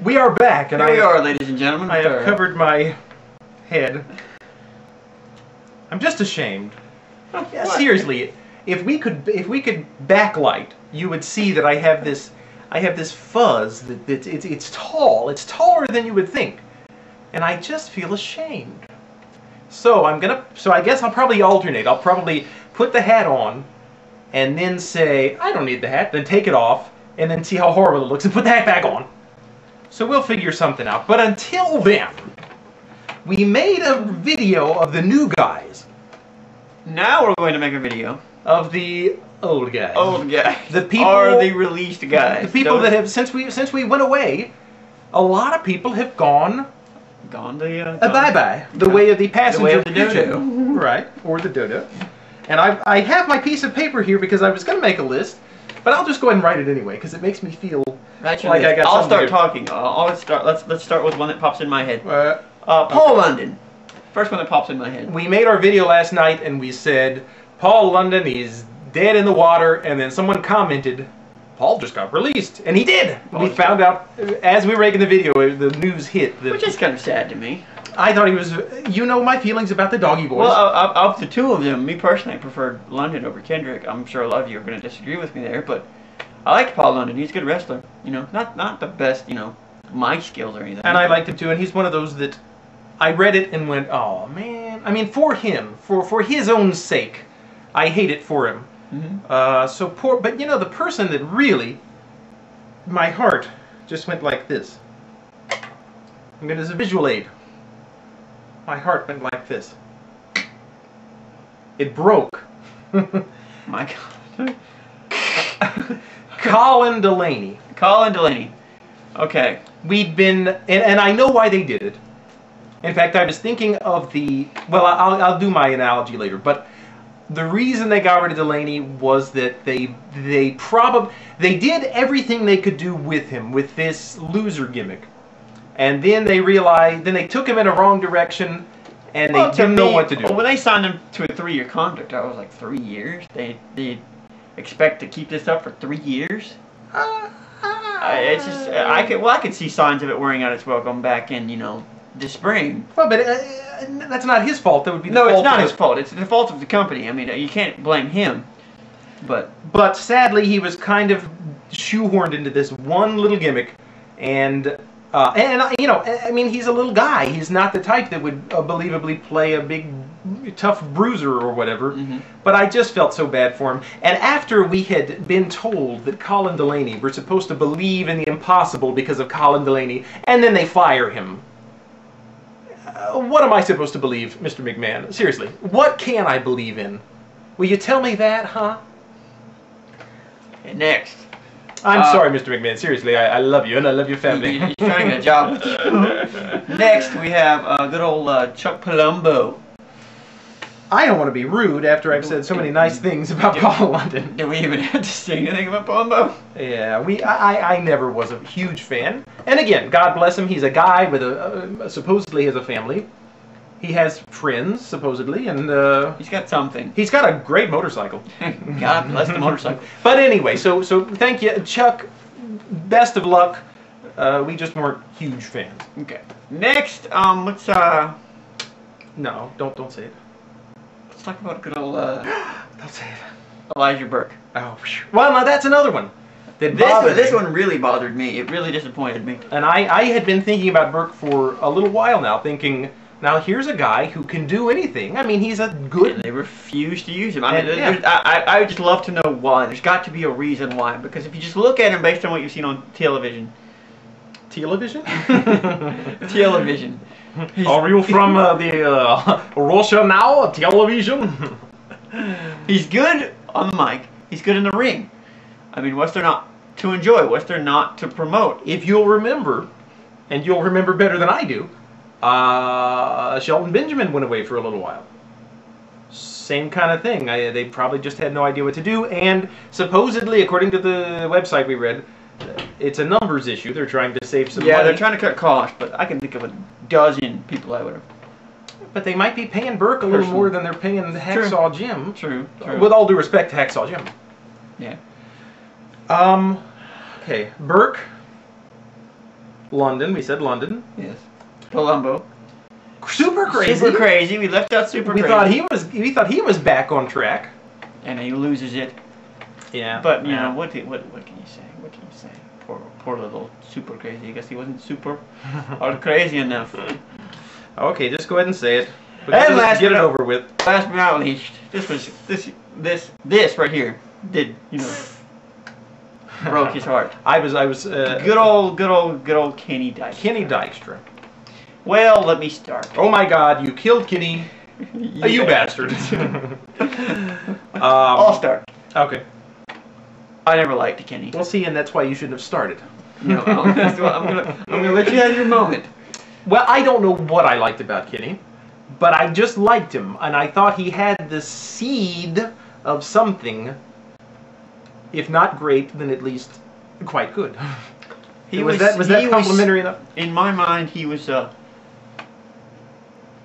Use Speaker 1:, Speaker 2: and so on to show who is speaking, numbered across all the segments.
Speaker 1: We are back, and
Speaker 2: Here we are, ladies and gentlemen.
Speaker 1: I have covered my head. I'm just ashamed. Yeah, seriously, if we could backlight, you would see that I have this fuzz that it's tall. It's taller than you would think, and I just feel ashamed. So I guess I'll probably alternate. I'll probably put the hat on, and then say I don't need the hat. Then take it off, and then see how horrible it looks, and put the hat back on. So we'll figure something out. But until then, we made a video of the new guys.
Speaker 2: Now we're going to make a video
Speaker 1: of the old guys.
Speaker 2: Old guys.
Speaker 1: The people,
Speaker 2: or the released guys.
Speaker 1: The people that have since we went away, a lot of people have gone bye-bye. The way of the passenger.
Speaker 2: The way of the dodo.
Speaker 1: Right, or the dodo. And I have my piece of paper here because I was going to make a list, but I'll just go ahead and write it anyway because it makes me feel
Speaker 2: Actually,
Speaker 1: like I got
Speaker 2: I'll start
Speaker 1: here.
Speaker 2: talking. Let's start with one that pops in my head. Paul London. First one that pops in my head.
Speaker 1: We made our video last night and we said Paul London is dead in the water, and then someone commented Paul just got released, and he did. We found out as we were making the video, the news hit.
Speaker 2: Which is kind of sad to me.
Speaker 1: I thought he was. You know my feelings about the Doggy Boys.
Speaker 2: Well, of the two of them, me personally, I preferred London over Kendrick. I'm sure a lot of you are going to disagree with me there, but I liked Paul London. He's a good wrestler. You know, not the best. You know, my skills or anything.
Speaker 1: And I liked him too. And he's one of those that I read it and went, oh man. I mean, for him, for his own sake, I hate it for him. Mm-hmm. So poor. But you know, the person that really, my heart just went like this. I mean, as a visual aid. My heart went like this. It broke.
Speaker 2: My God.
Speaker 1: Colin Delaney.
Speaker 2: Colin Delaney. Okay.
Speaker 1: We'd been, and I know why they did it. In fact, I was thinking of the, well, I'll do my analogy later, but the reason they got rid of Delaney was that they did everything they could do with him, with this loser gimmick. And then they realized, then they took him in a wrong direction, and they didn't know what to do.
Speaker 2: When they signed him to a 3-year contract, I was like, 3 years? They expect to keep this up for 3 years? It's just, I could see signs of it wearing out its welcome back in, you know, the spring.
Speaker 1: Well, but that's not his fault. That would be the fault.
Speaker 2: No, it's not his fault. It's the fault of the company. I mean, you can't blame him. But
Speaker 1: sadly, he was kind of shoehorned into this one little gimmick, and you know, I mean, he's a little guy. He's not the type that would believably play a big, tough bruiser or whatever. Mm-hmm. But I just felt so bad for him. And after we had been told that Colin Delaney, we're supposed to believe in the impossible because of Colin Delaney, and then they fire him. What am I supposed to believe, Mr. McMahon? Seriously, what can I believe in? Will you tell me that, huh?
Speaker 2: Okay, next.
Speaker 1: I'm sorry, Mr. McMahon. Seriously, I love you, and I love your family.
Speaker 2: You're trying to get a job. Next, we have good old Chuck Palumbo.
Speaker 1: I don't want to be rude after I've said so many nice things about Paul London.
Speaker 2: Do we even have to say anything about Palumbo?
Speaker 1: Yeah, I never was a huge fan. And again, God bless him. He's a guy with supposedly has a family. He has friends, supposedly, and
Speaker 2: he's got something.
Speaker 1: He's got a great motorcycle.
Speaker 2: God bless the motorcycle.
Speaker 1: But anyway, so thank you, Chuck. Best of luck. We just weren't huge fans.
Speaker 2: Okay. Next, let's
Speaker 1: No, don't say it.
Speaker 2: Let's talk about good old
Speaker 1: Don't say it.
Speaker 2: Elijah Burke.
Speaker 1: Oh, well, now that's another one.
Speaker 2: This one really bothered me. It really disappointed me.
Speaker 1: And I had been thinking about Burke for a little while now, thinking, now here's a guy who can do anything. I mean, he's a good...
Speaker 2: And they refuse to use him. I mean, I would just love to know why. There's got to be a reason why. Because if you just look at him based on what you've seen on television...
Speaker 1: Television?
Speaker 2: Television.
Speaker 1: Are you from Russia now? Television?
Speaker 2: He's good on the mic. He's good in the ring. I mean, what's there not to enjoy? What's there not to promote?
Speaker 1: If you'll remember, and you'll remember better than I do, Shelton Benjamin went away for a little while. Same kind of thing. They probably just had no idea what to do, and supposedly, according to the website we read, it's a numbers issue. They're trying to save some money.
Speaker 2: Yeah, they're trying to cut costs, but I can think of a dozen people I would have.
Speaker 1: But they might be paying Burke a little more than they're paying Hacksaw Jim.
Speaker 2: True.
Speaker 1: With all due respect to Hacksaw Jim.
Speaker 2: Yeah.
Speaker 1: Okay, Burke. London. We said London.
Speaker 2: Yes. Colombo.
Speaker 1: Super crazy.
Speaker 2: Super crazy. We left out super
Speaker 1: we
Speaker 2: crazy.
Speaker 1: We thought he was back on track.
Speaker 2: And he loses it.
Speaker 1: Yeah.
Speaker 2: But you know what can you say? What can you say? Poor little super crazy. I guess he wasn't super or crazy enough.
Speaker 1: Okay, just go ahead and say it.
Speaker 2: And last
Speaker 1: get it
Speaker 2: but
Speaker 1: over with.
Speaker 2: Last but not least, this right here did broke his heart.
Speaker 1: I was
Speaker 2: Good old Kenny Dykstra.
Speaker 1: Kenny Dykstra.
Speaker 2: Well, let me start.
Speaker 1: Oh my God! You killed Kenny. You bastard.
Speaker 2: I'll start.
Speaker 1: Okay.
Speaker 2: I never liked Kenny.
Speaker 1: Well, see, and that's why you shouldn't have started.
Speaker 2: No, I'm gonna let you have your moment.
Speaker 1: Well, I don't know what I liked about Kenny, but I just liked him, and I thought he had the seed of something, if not great, then at least quite good. Was that complimentary enough?
Speaker 2: In my mind, he was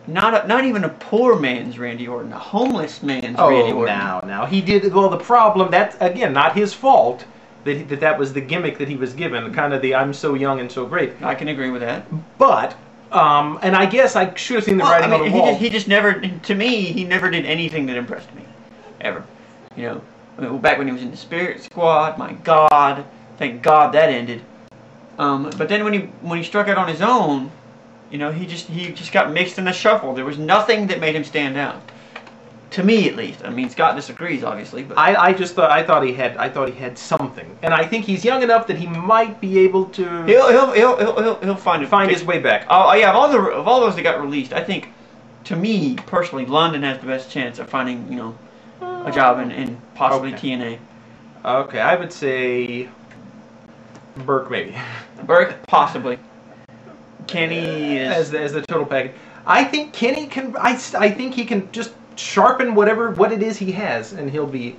Speaker 2: not even a poor man's Randy Orton, a homeless man's Randy Orton.
Speaker 1: Now he did well. The problem, that's again not his fault. That was the gimmick that he was given, kind of the "I'm so young and so great."
Speaker 2: I can agree with that.
Speaker 1: But and I guess I should have seen the writing on the wall.
Speaker 2: He just never, to me, he never did anything that impressed me, ever. You know, I mean, back when he was in the Spirit Squad, my God, thank God that ended. But then when he struck out on his own, you know, he just got mixed in the shuffle. There was nothing that made him stand out. To me, at least. I mean, Scott disagrees, obviously, but
Speaker 1: I thought he had something, and I think he's young enough that he might be able to.
Speaker 2: He'll find
Speaker 1: his way back.
Speaker 2: Oh yeah, of all those that got released, I think, to me personally, London has the best chance of finding, you know, a job in possibly TNA.
Speaker 1: Okay, I would say Burke maybe.
Speaker 2: Burke possibly. Kenny is
Speaker 1: as the total package. I think Kenny can. I think he can just sharpen what it is he has, and he'll be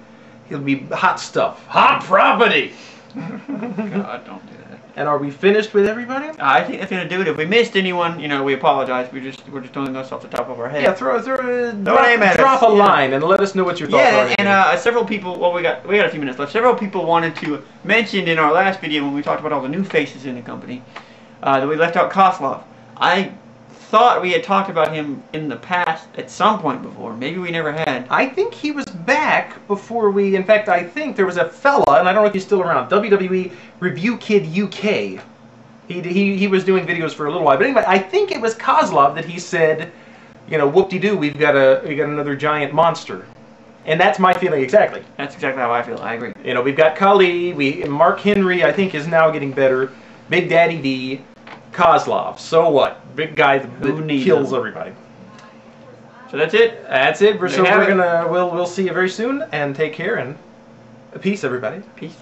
Speaker 1: hot stuff, hot property.
Speaker 2: God, don't do that.
Speaker 1: And are we finished with everybody?
Speaker 2: I think that's gonna do it. If we missed anyone, you know, we apologize. We're just doing this off the top of our head.
Speaker 1: Yeah, drop a line and let us know what your thoughts are.
Speaker 2: Yeah, and several people. Well, we got a few minutes left. Several people wanted to mention in our last video when we talked about all the new faces in the company that we left out Kozlov. I thought we had talked about him in the past at some point before. Maybe we never had.
Speaker 1: I think he was back before we. In fact, I think there was a fella, and I don't know if he's still around. WWE Review Kid UK. He was doing videos for a little while, but anyway, I think it was Kozlov that he said, you know, whoop-de-doo, we got another giant monster, and that's my feeling exactly.
Speaker 2: That's exactly how I feel. I agree.
Speaker 1: You know, we've got Khali, Mark Henry, I think is now getting better. Big Daddy D. Kozlov. So what? Big guy that kills everybody.
Speaker 2: So that's it.
Speaker 1: That's it. We'll see you very soon, and take care, and peace, everybody.
Speaker 2: Peace.